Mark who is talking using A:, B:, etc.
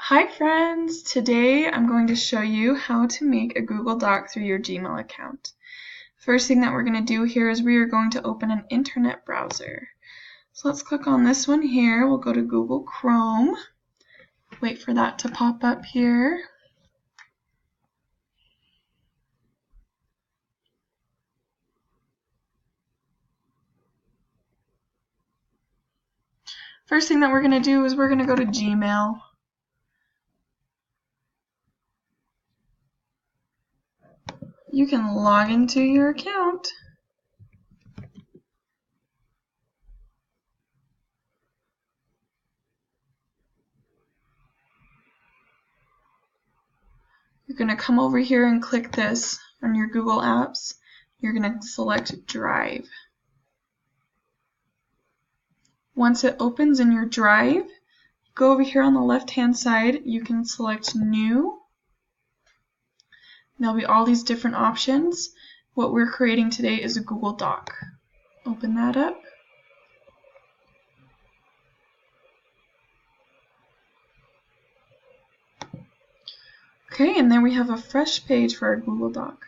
A: Hi friends! Today I'm going to show you how to make a Google Doc through your Gmail account. First thing that we're going to do here is we are going to open an internet browser. So let's click on this one here. We'll go to Google Chrome. Wait for that to pop up here. First thing that we're going to do is we're going to go to Gmail. You can log into your account. You're going to come over here and click this on your Google Apps. You're going to select Drive. Once it opens in your Drive, go over here on the left-hand side. You can select New. There'll be all these different options. What we're creating today is a Google Doc. Open that up. Okay, and then we have a fresh page for our Google Doc.